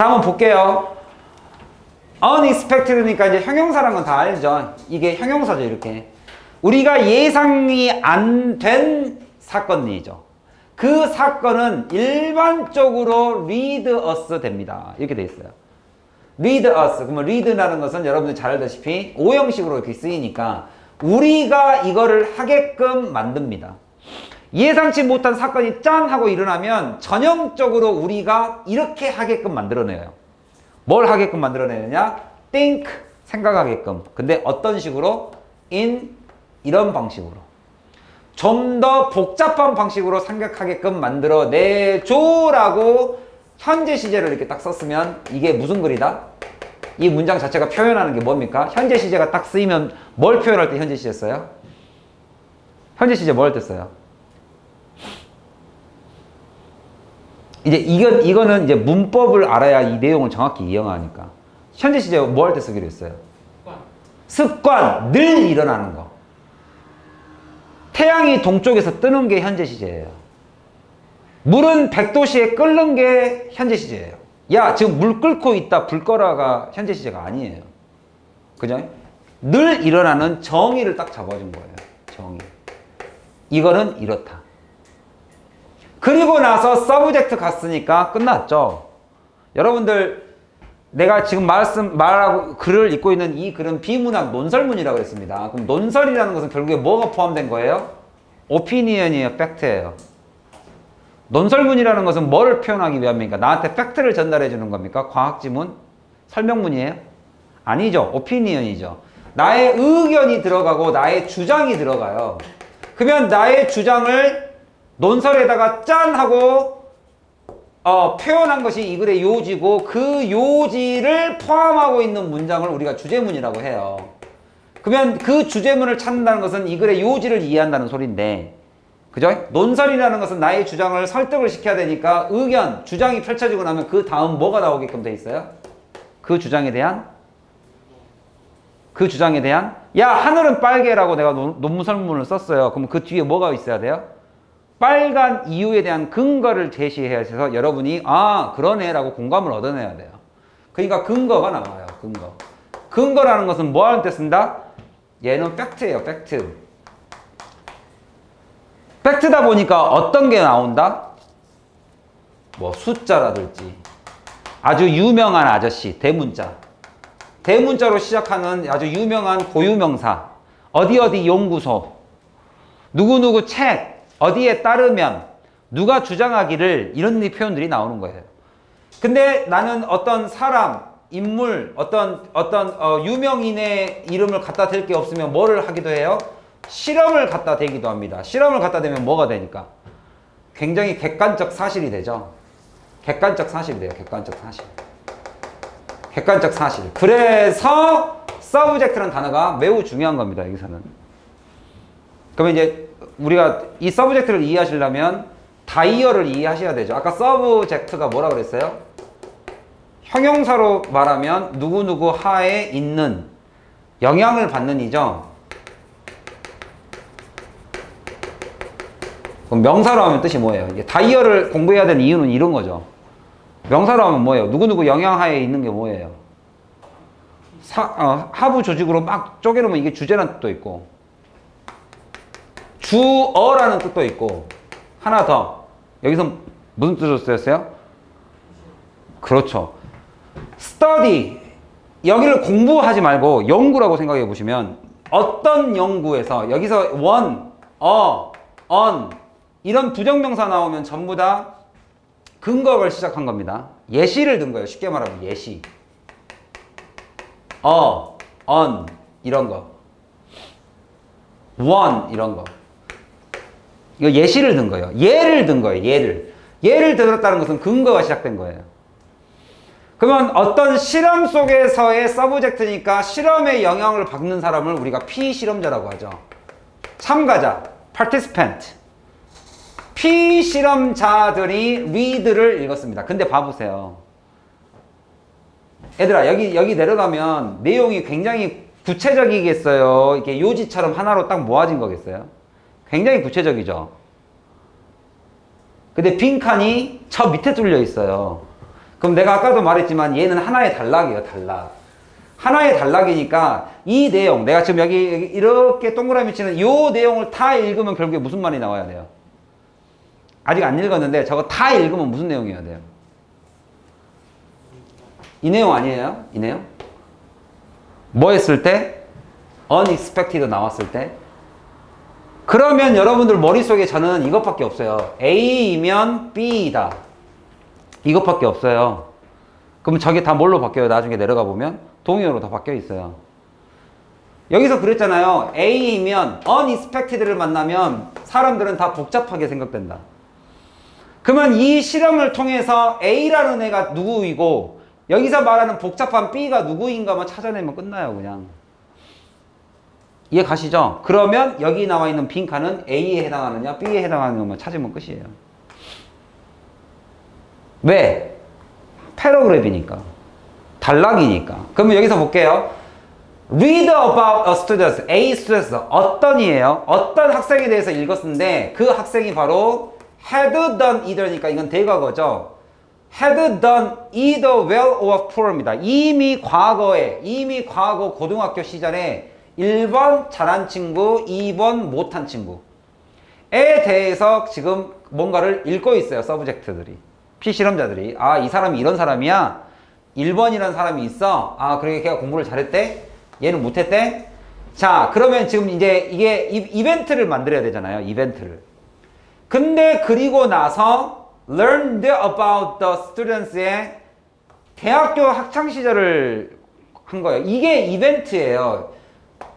자, 한번 볼게요. unexpected니까 이제 형용사란 건 다 알죠. 이게 형용사죠, 이렇게. 우리가 예상이 안 된 사건이죠. 그 사건은 일반적으로 read us 됩니다. 이렇게 돼 있어요. read us. 그러면 read라는 것은 여러분들 잘 알다시피 오형식으로 이렇게 쓰이니까 우리가 이거를 하게끔 만듭니다. 예상치 못한 사건이 짠 하고 일어나면 전형적으로 우리가 이렇게 하게끔 만들어내요. 뭘 하게끔 만들어내느냐? think, 생각하게끔. 근데 어떤 식으로? in, 이런 방식으로. 좀 더 복잡한 방식으로 생각하게끔 만들어내줘라고 현재 시제를 이렇게 딱 썼으면 이게 무슨 글이다? 이 문장 자체가 표현하는 게 뭡니까? 현재 시제가 딱 쓰이면 뭘 표현할 때 현재 시제 써요? 현재 시제 뭐 할 때 써요? 이제 이거는 이제 문법을 알아야 이 내용을 정확히 이해하니까. 현재 시제 뭐 할 때 쓰기로 했어요? 습관. 늘 일어나는 거. 태양이 동쪽에서 뜨는 게 현재 시제예요. 물은 100도씨에 끓는 게 현재 시제예요. 야, 지금 물 끓고 있다. 불 꺼라가 현재 시제가 아니에요. 그죠? 늘 일어나는 정의를 딱 잡아준 거예요. 정의. 이거는 이렇다. 그리고 나서 서브젝트 갔으니까 끝났죠. 여러분들 내가 지금 말하고 글을 읽고 있는 이 글은 비문학 논설문이라고 했습니다. 그럼 논설이라는 것은 결국에 뭐가 포함된 거예요? 오피니언이에요, 팩트예요. 논설문이라는 것은 뭐를 표현하기 위함입니까? 나한테 팩트를 전달해 주는 겁니까? 과학지문? 설명문이에요? 아니죠. 오피니언이죠. 나의 의견이 들어가고 나의 주장이 들어가요. 그러면 나의 주장을 논설에다가 짠 하고 표현한 것이 이 글의 요지고 그 요지를 포함하고 있는 문장을 우리가 주제문이라고 해요. 그러면 그 주제문을 찾는다는 것은 이 글의 요지를 이해한다는 소리인데, 그죠? 논설이라는 것은 나의 주장을 설득을 시켜야 되니까 의견, 주장이 펼쳐지고 나면 그 다음 뭐가 나오게끔 돼 있어요? 그 주장에 대한 야, 하늘은 빨개라고 내가 논문설문을 썼어요. 그럼 그 뒤에 뭐가 있어야 돼요? 빨간 이유에 대한 근거를 제시해야 해서 여러분이 아, 그러네 라고 공감을 얻어내야 돼요. 그러니까 근거가 나와요. 근거. 근거라는 것은 뭐 하는 때 쓴다? 얘는 팩트예요. 팩트. 팩트다 보니까 어떤 게 나온다? 뭐 숫자라든지 아주 유명한 아저씨, 대문자. 대문자로 시작하는 아주 유명한 고유명사. 어디 연구소. 누구누구 책. 어디에 따르면, 누가 주장하기를, 이런 표현들이 나오는 거예요. 근데 나는 어떤 사람, 인물, 어떤 유명인의 이름을 갖다 댈 게 없으면 뭐를 하기도 해요? 실험을 갖다 대기도 합니다. 실험을 갖다 대면 뭐가 되니까? 굉장히 객관적 사실이 되죠. 객관적 사실이 돼요. 객관적 사실. 객관적 사실. 그래서 서브젝트라는 단어가 매우 중요한 겁니다. 여기서는. 그러면 이제 우리가 이 서브젝트를 이해하시려면 다이어를 이해하셔야 되죠. 아까 서브젝트가 뭐라 그랬어요? 형용사로 말하면 누구누구 하에 있는, 영향을 받는 이죠. 그럼 명사로 하면 뜻이 뭐예요? 이게 다이어를 공부해야 되는 이유는 이런 거죠. 명사로 하면 뭐예요? 누구누구 영향하에 있는 게 뭐예요? 하부 조직으로 막 쪼개놓으면 이게 주제라는 뜻도 있고, 주어라는 뜻도 있고, 하나 더. 여기서 무슨 뜻으로 쓰였어요? 그렇죠. study. 여기를 공부하지 말고 연구라고 생각해 보시면 어떤 연구에서 여기서 one, on 이런 부정명사 나오면 전부 다 근거를 시작한 겁니다. 예시를 든 거예요. 쉽게 말하면 예시. on 이런 거. one 이런 거. 이거 예시를 든 거예요. 예를 든 거예요. 예를 들었다는 것은 근거가 시작된 거예요. 그러면 어떤 실험 속에서의 서브젝트니까 실험에 영향을 받는 사람을 우리가 피실험자라고 하죠. 참가자, participant. 피실험자들이 read를 읽었습니다. 근데 봐보세요. 얘들아, 여기 내려가면 내용이 굉장히 구체적이겠어요? 이렇게 요지처럼 하나로 딱 모아진 거겠어요? 굉장히 구체적이죠. 근데 빈칸이 저 밑에 뚫려 있어요. 그럼 내가 아까도 말했지만 얘는 하나의 단락이에요, 단락. 하나의 단락이니까 이 내용, 내가 지금 여기 이렇게 동그라미 치는 이 내용을 다 읽으면 결국에 무슨 말이 나와야 돼요? 아직 안 읽었는데 저거 다 읽으면 무슨 내용이어야 돼요? 이 내용 아니에요? 이 내용? 뭐 했을 때? unexpected 나왔을 때? 그러면 여러분들 머릿속에 저는 이것밖에 없어요. A이면 B이다. 이것밖에 없어요. 그럼 저게 다 뭘로 바뀌어요? 나중에 내려가 보면 동의어로 다 바뀌어 있어요. 여기서 그랬잖아요. A이면 unexpected를 만나면 사람들은 다 복잡하게 생각된다. 그러면 이 실험을 통해서 A라는 애가 누구이고 여기서 말하는 복잡한 B가 누구인가만 찾아내면 끝나요, 그냥. 이해 가시죠? 그러면 여기 나와 있는 빈칸은 A에 해당하느냐 B에 해당하는 것만 찾으면 끝이에요. 왜? 패러그래프니까. 단락이니까. 그러면 여기서 볼게요. Read about a student, A student. 어떤이에요? 어떤 학생에 대해서 읽었는데 그 학생이 바로 had done either니까 이건 대과거죠. had done either well or poor입니다. 이미 과거 고등학교 시절에 1번 잘한 친구, 2번 못한 친구에 대해서 지금 뭔가를 읽고 있어요. 서브젝트들이. 피실험자들이. 아, 이 사람이 이런 사람이야? 1번이라는 사람이 있어? 아, 그러게 걔가 공부를 잘했대? 얘는 못했대? 자, 그러면 지금 이제 이게 이벤트를 만들어야 되잖아요. 이벤트를. 근데 그리고 나서 learned about the students의 대학교 학창시절을 한 거예요. 이게 이벤트예요.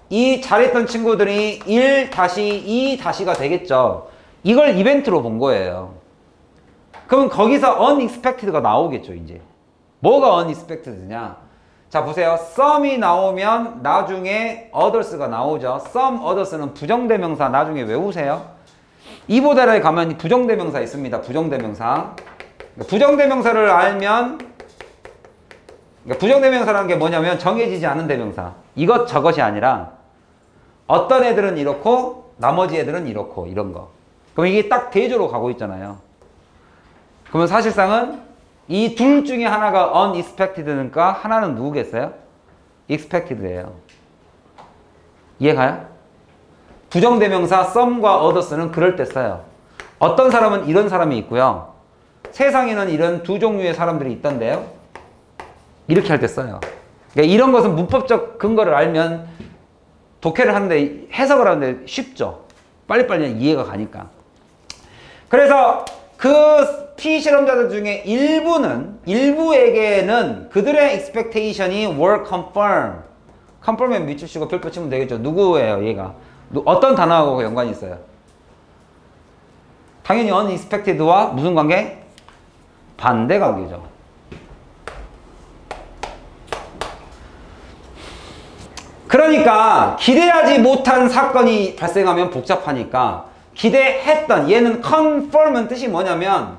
이 잘했던 친구들이 1-2-가 되겠죠. 이걸 이벤트로 본 거예요. 그럼 거기서 unexpected가 나오겠죠, 이제. 뭐가 unexpected냐? 자, 보세요. some이 나오면 나중에 others가 나오죠. some others는 부정대명사 나중에 외우세요. 이보다를 가면 부정대명사 있습니다. 부정대명사. 부정대명사를 알면, 부정대명사라는 게 뭐냐면 정해지지 않은 대명사. 이것 저것이 아니라 어떤 애들은 이렇고 나머지 애들은 이렇고 이런 거. 그럼 이게 딱 대조로 가고 있잖아요. 그러면 사실상은 이 둘 중에 하나가 unexpected니까 하나는 누구겠어요? expected예요. 이해가요? 부정대명사 some과 others는 그럴 때 써요. 어떤 사람은 이런 사람이 있고요. 세상에는 이런 두 종류의 사람들이 있던데요. 이렇게 할 때 써요. 그러니까 이런 것은 문법적 근거를 알면 독해를 하는데 해석을 하는데 쉽죠. 빨리빨리 이해가 가니까. 그래서 그 피실험자들 중에 일부에게는 그들의 expectation이 were confirmed. confirm에 밑줄치고 별표 치면 되겠죠. 누구예요, 얘가? 어떤 단어하고 연관이 있어요? 당연히 unexpected와 무슨 관계? 반대 관계죠. 그러니까 기대하지 못한 사건이 발생하면 복잡하니까 기대했던, 얘는 confirm은 뜻이 뭐냐면,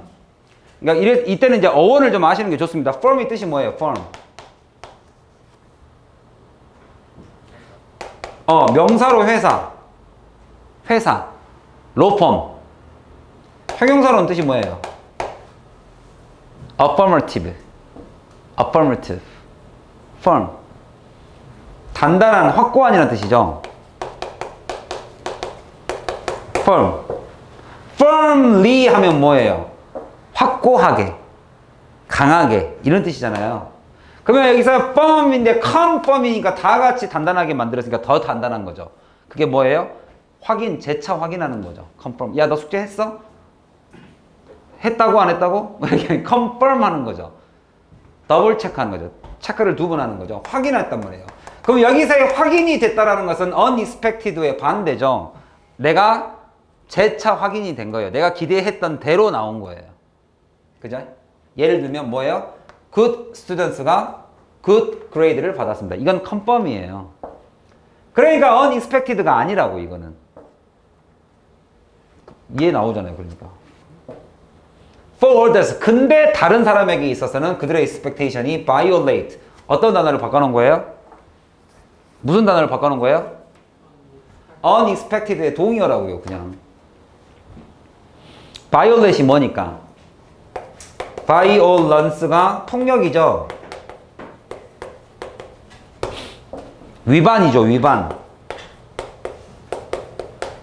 그러니까 이때는 이제 어원을 좀 아시는 게 좋습니다. firm의 뜻이 뭐예요? firm. 명사로 회사, 로펌. 형용사로는 뜻이 뭐예요? affirmative, firm. 단단한, 확고한이라는 뜻이죠. firmly 하면 뭐예요? 확고하게, 강하게 이런 뜻이잖아요. 그러면 여기서 firm인데 confirm이니까 다 같이 단단하게 만들었으니까 더 단단한 거죠. 그게 뭐예요? 재차 확인하는 거죠. confirm. 야, 너 숙제 했어? 했다고 안 했다고? 이렇게 confirm 하는 거죠. 더블 체크하는 거죠. 체크를 2번 하는 거죠. 확인했단 말이에요. 그럼 여기서의 확인이 됐다라는 것은 unexpected의 반대죠. 내가 재차 확인이 된 거예요. 내가 기대했던 대로 나온 거예요. 그죠? 예를 들면 뭐예요? good students가 good grade를 받았습니다. 이건 confirm이에요. 그러니까 unexpected가 아니라고, 이거는. 이해 나오잖아요. 그러니까. for others. 근데 다른 사람에게 있어서는 그들의 expectation이 violate. 어떤 단어를 바꿔놓은 거예요? 무슨 단어를 바꿔놓은 거예요? unexpected의 동의어라고요, 그냥. violate이 뭐니까? violence가 폭력이죠. 위반이죠, 위반.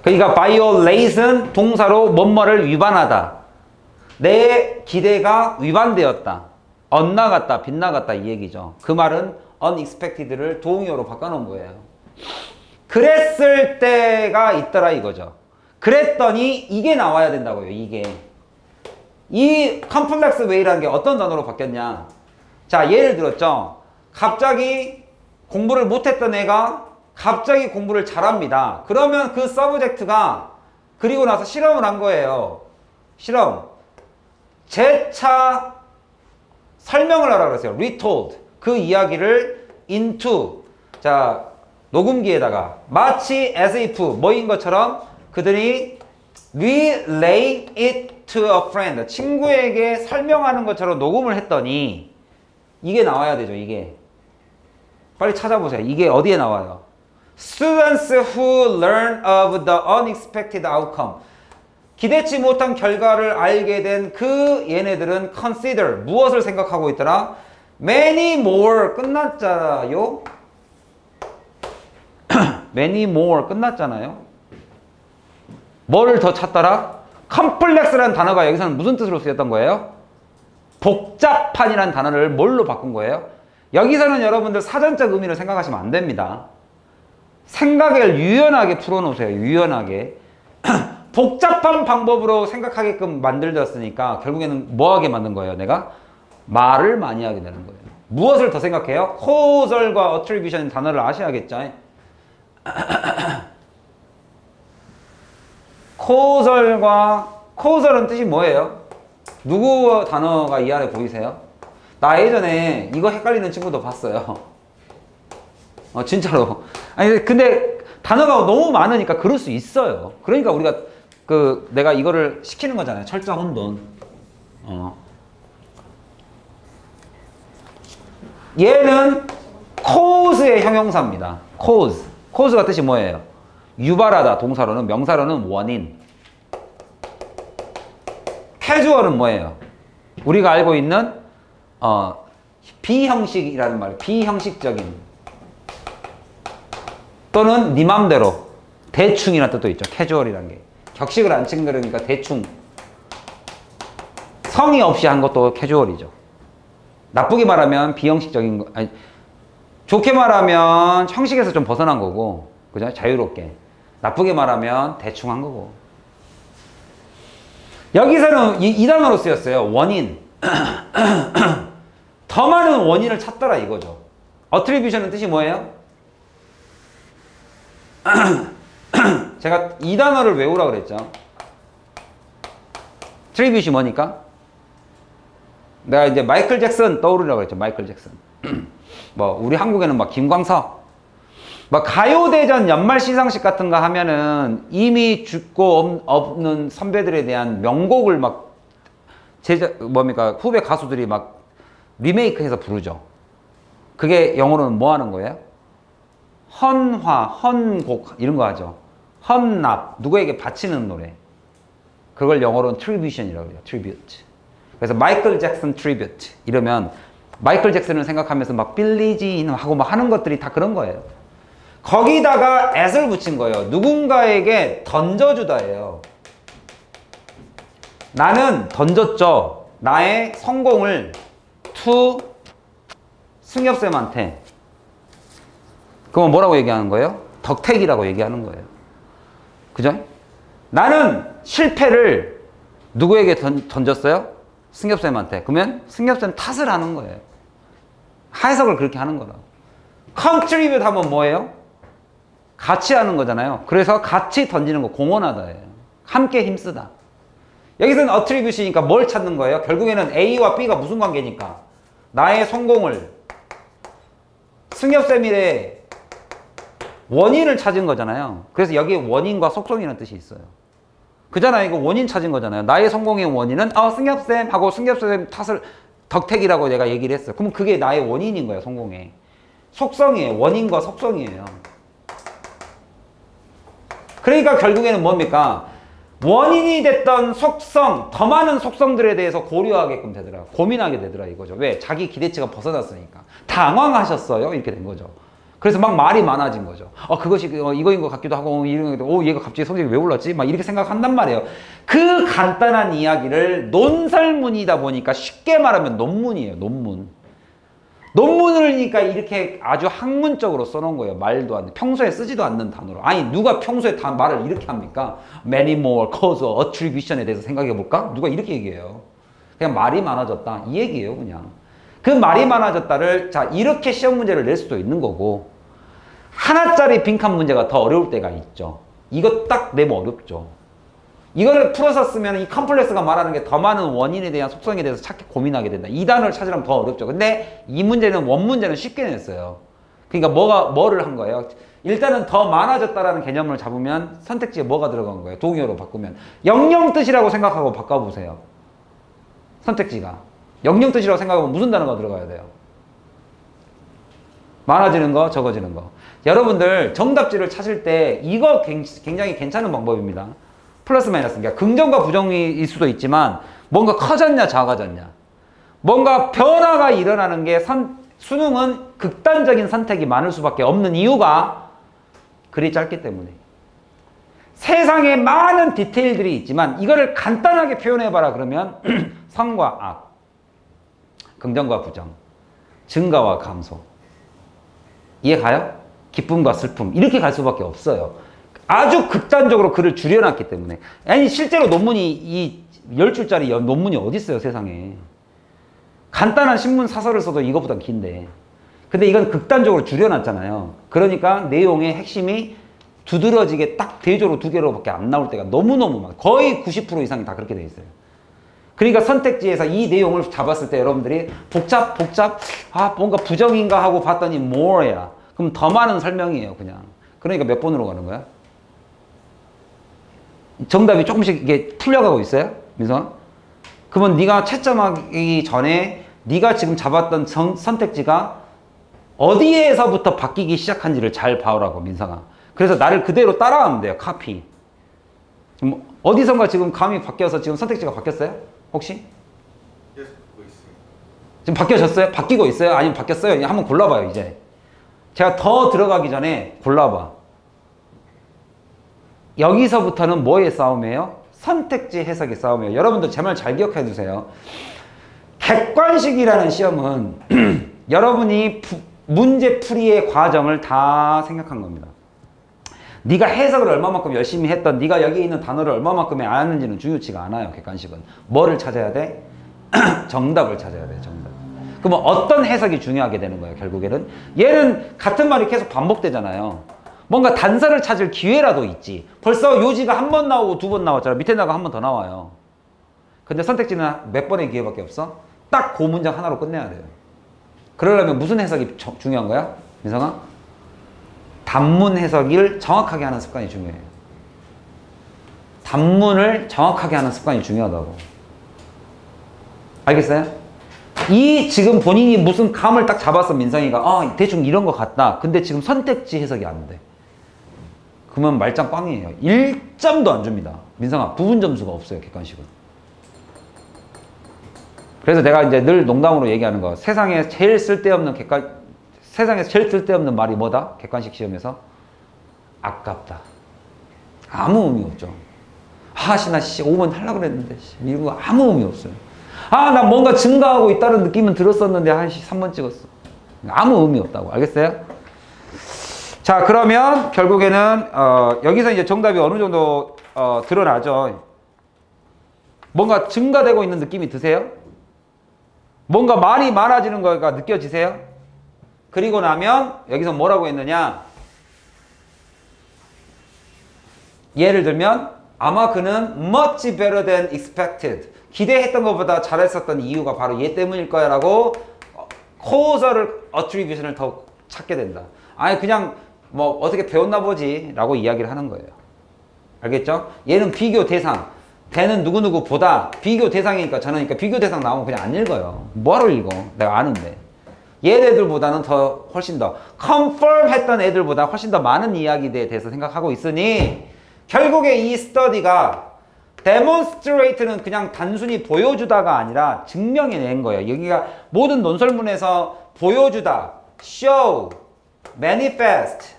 그러니까 violation 동사로 뭐뭐를 위반하다. 내 기대가 위반되었다. 엇나갔다, 빗나갔다 이 얘기죠. 그 말은 unexpected를 도응어로 바꿔놓은 거예요. 그랬을 때가 있더라 이거죠. 그랬더니 이게 나와야 된다고요. 이게. 이 컴플렉스 웨이라는 게 어떤 단어로 바뀌었냐. 자, 예를 들었죠. 갑자기 공부를 못했던 애가 갑자기 공부를 잘합니다. 그러면 그 서브젝트가 그리고 나서 실험을 한 거예요. 실험. 재차 설명을 하라 그랬어요. retold. 그 이야기를 into. 자, 녹음기에다가 마치 as if 뭐인 것처럼 그들이 relay it to a friend. 친구에게 설명하는 것처럼 녹음을 했더니 이게 나와야 되죠. 이게. 빨리 찾아보세요. 이게 어디에 나와요? Students who learn of the unexpected outcome. 기대치 못한 결과를 알게 된 그 얘네들은 consider. 무엇을 생각하고 있더라? Many more. 끝났잖아요. many more. 끝났잖아요. 뭐를 더 찾더라? complex라는 단어가 여기서는 무슨 뜻으로 쓰였던 거예요? 복잡한이라는 단어를 뭘로 바꾼 거예요? 여기서는 여러분들 사전적 의미를 생각하시면 안 됩니다. 생각을 유연하게 풀어놓으세요. 유연하게. 복잡한 방법으로 생각하게끔 만들었으니까 결국에는 뭐하게 만든 거예요? 내가 말을 많이 하게 되는 거예요. 무엇을 더 생각해요? causal과 attribution 단어를 아셔야겠죠? causal은 뜻이 뭐예요? 누구 단어가 이 아래 보이세요? 나 예전에 이거 헷갈리는 친구도 봤어요. 진짜로. 아니 근데 단어가 너무 많으니까 그럴 수 있어요. 그러니까 우리가 내가 이거를 시키는 거잖아요. 철자 혼돈. 얘는 cause의 형용사입니다. cause가 뜻이 뭐예요? 유발하다 동사로는, 명사로는 원인. casual은 뭐예요? 우리가 알고 있는 비형식이라는 말, 비형식적인 또는 네 맘대로 대충이라는 뜻도 있죠. casual이라는 게 격식을 안 챙기니까 대충, 성의 없이 한 것도 casual이죠. 나쁘게 말하면 비형식적인 거, 아니, 좋게 말하면 형식에서 좀 벗어난 거고, 그죠? 자유롭게. 나쁘게 말하면 대충 한 거고. 여기서는 이 단어로 쓰였어요. 원인. 더 많은 원인을 찾더라 이거죠. attribution은 뜻이 뭐예요? 제가 이 단어를 외우라 그랬죠. attribution이 뭐니까? 내가 이제 마이클 잭슨 떠오르라고 그랬죠. 마이클 잭슨. 뭐 우리 한국에는 막 김광석, 막 가요대전 연말 시상식 같은 거 하면은 이미 죽고 없는 선배들에 대한 명곡을 막 후배 가수들이 막 리메이크해서 부르죠. 그게 영어로는 뭐 하는 거예요? 헌화, 헌곡 이런 거 하죠. 헌납, 누구에게 바치는 노래. 그걸 영어로는 tribution이라고 해요. tribute. 그래서 마이클 잭슨 tribute 이러면 마이클 잭슨을 생각하면서 막 빌리진 하고 막 하는 것들이 다 그런 거예요. 거기다가 at을 붙인 거예요. 누군가에게 던져주다예요. 나는 던졌죠. 나의 성공을 to 승엽쌤한테. 그럼 뭐라고 얘기하는 거예요? 덕택이라고 얘기하는 거예요. 그죠? 나는 실패를 누구에게 던졌어요? 승엽쌤한테. 그러면 승엽쌤 탓을 하는 거예요. 해석을 그렇게 하는 거라고. contribute 하면 뭐예요? 같이 하는 거잖아요. 그래서 같이 던지는 거 공헌하다예요. 함께 힘쓰다. 여기서는 attribute이니까 뭘 찾는 거예요? 결국에는 A와 B가 무슨 관계니까? 나의 성공을 승엽쌤의 원인을 찾은 거잖아요. 그래서 여기에 원인과 속성이라는 뜻이 있어요. 그잖아요. 이거 원인 찾은 거잖아요. 나의 성공의 원인은 승엽쌤 하고 승엽쌤 탓을 덕택이라고 내가 얘기를 했어요. 그럼 그게 나의 원인인 거예요. 성공의 속성이에요. 원인과 속성이에요. 그러니까 결국에는 뭡니까? 원인이 됐던 속성, 더 많은 속성들에 대해서 고려하게끔 되더라. 고민하게 되더라 이거죠. 왜? 자기 기대치가 벗어났으니까. 당황하셨어요. 이렇게 된 거죠. 그래서 막 말이 많아진 거죠. 그것이 이거인 것 같기도 하고, 얘가 갑자기 성적이 왜 올랐지? 막 이렇게 생각한단 말이에요. 그 간단한 이야기를 논설문이다 보니까 쉽게 말하면 논문이에요. 논문. 논문을니까 이렇게 아주 학문적으로 써놓은 거예요. 말도 안 돼. 평소에 쓰지도 않는 단어로. 아니, 누가 평소에 다 말을 이렇게 합니까? many more, cause, attribution에 대해서 생각해 볼까? 누가 이렇게 얘기해요. 그냥 말이 많아졌다. 이 얘기예요, 그냥. 그 말이 많아졌다를, 자, 이렇게 시험 문제를 낼 수도 있는 거고, 하나짜리 빈칸 문제가 더 어려울 때가 있죠. 이거 딱 내면 어렵죠. 이거를 풀어서 쓰면 이 컴플렉스가 말하는 게 더 많은 원인에 대한 속성에 대해서 찾기 고민하게 된다. 이 단어를 찾으려면 더 어렵죠. 근데 이 문제는 원문제는 쉽게 냈어요. 그러니까 뭐를 한 거예요? 일단은 더 많아졌다라는 개념을 잡으면 선택지에 뭐가 들어간 거예요? 동의어로 바꾸면. 영영뜻이라고 생각하고 바꿔보세요. 선택지가. 영영뜻이라고 생각하면 무슨 단어가 들어가야 돼요? 많아지는 거, 적어지는 거. 여러분들 정답지를 찾을 때 이거 굉장히 괜찮은 방법입니다. 플러스 마이너스. 그러니까 긍정과 부정일 수도 있지만 뭔가 커졌냐 작아졌냐. 뭔가 변화가 일어나는 게 수능은 극단적인 선택이 많을 수밖에 없는 이유가 글이 짧기 때문에. 세상에 많은 디테일들이 있지만 이거를 간단하게 표현해봐라 그러면 선과 악, 긍정과 부정, 증가와 감소. 이해 가요? 기쁨과 슬픔 이렇게 갈 수밖에 없어요. 아주 극단적으로 글을 줄여놨기 때문에. 아니 실제로 논문이 이 10줄짜리 논문이 어디 있어요 세상에. 간단한 신문 사설을 써도 이거보단 긴데. 근데 이건 극단적으로 줄여놨잖아요. 그러니까 내용의 핵심이 두드러지게 딱 대조로 2개로밖에 안 나올 때가 너무너무 많아요. 거의 90% 이상이 다 그렇게 돼 있어요. 그러니까 선택지에서 이 내용을 잡았을 때 여러분들이 복잡 뭔가 부정인가 하고 봤더니 more야. 그럼 더 많은 설명이에요 그냥. 그러니까 몇 번으로 가는 거야? 정답이 조금씩 이게 풀려가고 있어요? 민성아? 그러면 네가 채점하기 전에 네가 지금 잡았던 선택지가 어디에서부터 바뀌기 시작한지를 잘 봐오라고 민성아. 그래서 나를 그대로 따라하면 돼요. 카피. 지금 어디선가 지금 감이 바뀌어서 지금 선택지가 바뀌었어요? 혹시? 지금 바뀌어졌어요? 바뀌고 있어요? 아니면 바뀌었어요? 한번 골라봐요 이제. 제가 더 들어가기 전에 골라봐. 여기서부터는 뭐의 싸움이에요? 선택지 해석의 싸움이에요. 여러분들 제 말 잘 기억해 두세요. 객관식이라는 시험은 여러분이 문제 풀이의 과정을 다 생각한 겁니다. 네가 해석을 얼마만큼 열심히 했던, 네가 여기 있는 단어를 얼마만큼 알았는지는 중요치가 않아요. 객관식은. 뭐를 찾아야 돼? 정답을 찾아야 돼. 정답. 그러면 어떤 해석이 중요하게 되는 거예요, 결국에는? 얘는 같은 말이 계속 반복되잖아요. 뭔가 단서를 찾을 기회라도 있지. 벌써 요지가 1번 나오고 2번 나왔잖아. 밑에 나가 1번 더 나와요. 근데 선택지는 몇 번의 기회밖에 없어? 딱 그 문장 하나로 끝내야 돼요. 그러려면 무슨 해석이 중요한 거야? 민성아? 단문 해석을 정확하게 하는 습관이 중요해요. 단문을 정확하게 하는 습관이 중요하다고. 알겠어요? 이 지금 본인이 무슨 감을 딱 잡았어 민성이가 대충 이런 것 같다. 근데 지금 선택지 해석이 안 돼. 그러면 말짱 꽝이에요. 1점도 안 줍니다. 민성아 부분 점수가 없어요 객관식은. 그래서 내가 이제 늘 농담으로 얘기하는 거, 세상에 제일 쓸데없는 말이 뭐다? 객관식 시험에서 아깝다. 아무 의미 없죠. 나 5번 하려고 그랬는데 이런 거 아무 의미 없어요. 나 뭔가 증가하고 있다는 느낌은 들었었는데 3번 찍었어. 아무 의미 없다고. 알겠어요? 자, 그러면 결국에는 여기서 이제 정답이 어느 정도 드러나죠. 뭔가 증가되고 있는 느낌이 드세요? 뭔가 말이 많아지는 거가 느껴지세요? 그리고 나면 여기서 뭐라고 했느냐? 예를 들면 아마 그는 much better than expected. 기대했던 것보다 잘했었던 이유가 바로 얘 때문일 거야 라고 causal attribution을 더 찾게 된다. 아니 그냥 뭐 어떻게 배웠나 보지 라고 이야기를 하는 거예요. 알겠죠? 얘는 비교 대상. 걔는 누구누구보다 비교 대상이니까 저는 비교 대상 나오면 그냥 안 읽어요. 뭐하러 읽어? 내가 아는데. 얘네들보다는 더 훨씬 더 confirm 했던 애들보다 훨씬 더 많은 이야기에 대해서 생각하고 있으니 결국에 이 스터디가 demonstrate는 그냥 단순히 보여주다가 아니라 증명해낸 거예요. 여기가 모든 논설문에서 보여주다, show, manifest,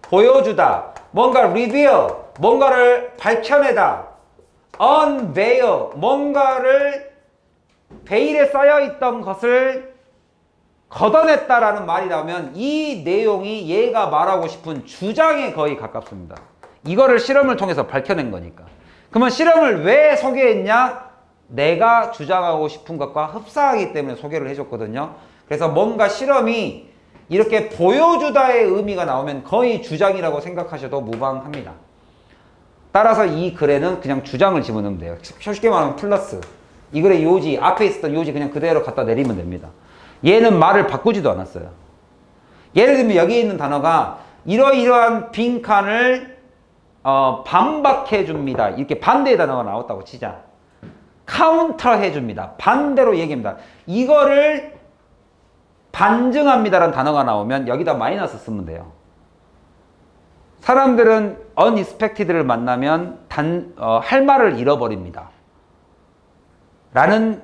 보여주다, 뭔가 reveal, 뭔가를 밝혀내다, unveil, 뭔가를 베일에 쌓여있던 것을 걷어냈다라는 말이 나오면 이 내용이 얘가 말하고 싶은 주장에 거의 가깝습니다. 이거를 실험을 통해서 밝혀낸 거니까. 그러면 실험을 왜 소개했냐? 내가 주장하고 싶은 것과 흡사하기 때문에 소개를 해줬거든요. 그래서 뭔가 실험이 이렇게 보여주다의 의미가 나오면 거의 주장이라고 생각하셔도 무방합니다. 따라서 이 글에는 그냥 주장을 집어넣으면 돼요. 쉽게 말하면 플러스. 이 글의 요지, 앞에 있었던 요지 그냥 그대로 갖다 내리면 됩니다. 얘는 말을 바꾸지도 않았어요. 예를 들면 여기에 있는 단어가 이러이러한 빈칸을 반박해 줍니다. 이렇게 반대의 단어가 나왔다고 치자. 카운터 해줍니다. 반대로 얘기합니다. 이거를 반증합니다라는 단어가 나오면 여기다 마이너스 쓰면 돼요. 사람들은 unexpected를 만나면 할 말을 잃어버립니다. 라는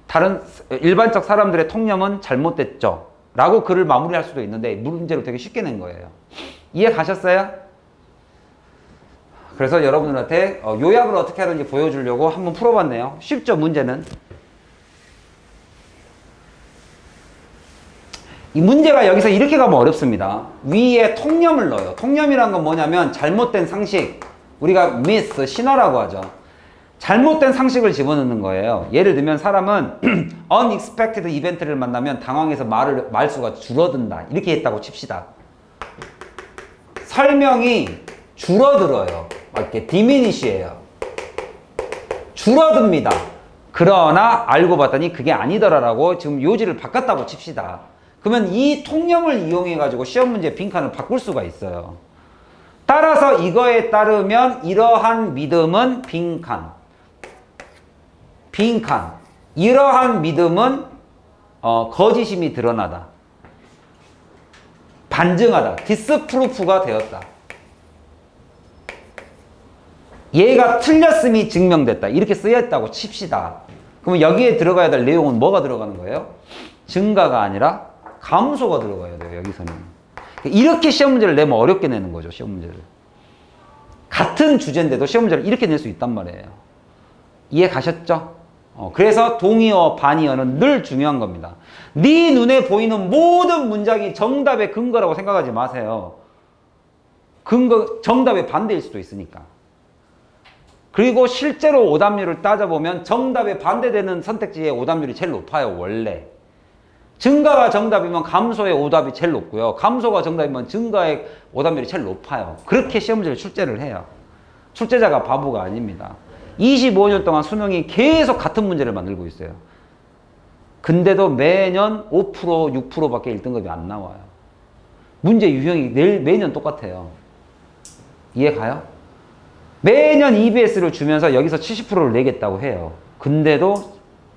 다른 일반적 사람들의 통념은 잘못됐죠. 라고 글을 마무리할 수도 있는데 문제로 되게 쉽게 낸 거예요. 이해 가셨어요? 그래서 여러분들한테 요약을 어떻게 하는지 보여주려고 한번 풀어봤네요. 쉽죠, 문제는? 이 문제가 여기서 이렇게 가면 어렵습니다. 위에 통념을 넣어요. 통념이란 건 뭐냐면 잘못된 상식, 우리가 myth, 신화라고 하죠. 잘못된 상식을 집어넣는 거예요. 예를 들면 사람은 unexpected 이벤트를 만나면 당황해서 말수가 줄어든다. 이렇게 했다고 칩시다. 설명이 줄어들어요. 이렇게 diminish예요. 줄어듭니다. 그러나 알고 봤더니 그게 아니더라라고 지금 요지를 바꿨다고 칩시다. 그러면 이 통념을 이용해 가지고 시험 문제 빈칸을 바꿀 수가 있어요. 따라서 이거에 따르면 이러한 믿음은 빈칸. 이러한 믿음은 거짓임이 드러나다. 반증하다. 디스프루프가 되었다. 얘가 틀렸음이 증명됐다. 이렇게 쓰였다고 칩시다. 그러면 여기에 들어가야 될 내용은 뭐가 들어가는 거예요? 증가가 아니라 감소가 들어가야 돼요. 여기서는. 이렇게 시험 문제를 내면 어렵게 내는 거죠. 시험 문제를. 같은 주제인데도 시험 문제를 이렇게 낼 수 있단 말이에요. 이해 가셨죠? 그래서 동의어, 반의어는 늘 중요한 겁니다. 네 눈에 보이는 모든 문장이 정답의 근거라고 생각하지 마세요. 정답의 반대일 수도 있으니까. 그리고 실제로 오답률을 따져보면 정답에 반대되는 선택지의 오답률이 제일 높아요. 원래. 증가가 정답이면 감소의 오답이 제일 높고요. 감소가 정답이면 증가의 오답률이 제일 높아요. 그렇게 시험 문제를 출제를 해요. 출제자가 바보가 아닙니다. 25년 동안 수능이 계속 같은 문제를 만들고 있어요. 근데도 매년 5%, 6%밖에 1등급이 안 나와요. 문제 유형이 매년 똑같아요. 이해 가요? 매년 EBS를 주면서 여기서 70%를 내겠다고 해요. 근데도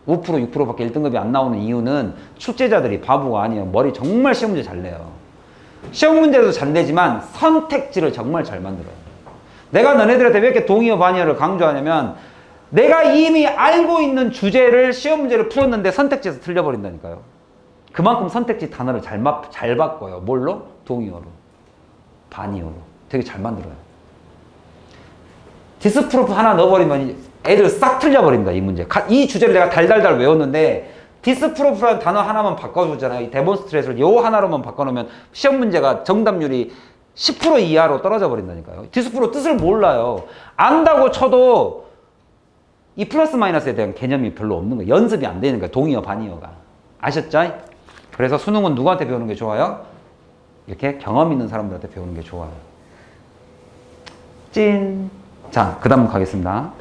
5%, 6%밖에 1등급이 안 나오는 이유는 출제자들이 바보가 아니에요. 머리 정말 시험 문제 잘 내요. 시험 문제도 잘 내지만 선택지를 정말 잘 만들어요. 내가 너네들한테 왜 이렇게 동의어, 반의어를 강조하냐면 내가 이미 알고 있는 주제를 시험 문제를 풀었는데 선택지에서 틀려버린다니까요. 그만큼 선택지 단어를 잘 바꿔요. 뭘로? 동의어로, 반의어로. 되게 잘 만들어요. 디스프루프 하나 넣어버리면 애들 싹 틀려버립니다. 이 문제. 이 주제를 내가 달달달 외웠는데 디스프루프라는 단어 하나만 바꿔주잖아요. 이 데몬스트레이트를 요 하나로만 바꿔놓으면 시험 문제가 정답률이 10% 이하로 떨어져 버린다니까요. 디스프로 뜻을 몰라요. 안다고 쳐도 이 플러스 마이너스에 대한 개념이 별로 없는 거예요. 연습이 안 되는 거예요. 동의어, 반의어가. 아셨죠? 그래서 수능은 누구한테 배우는 게 좋아요? 이렇게 경험 있는 사람들한테 배우는 게 좋아요. 찐! 자, 그 다음 가겠습니다.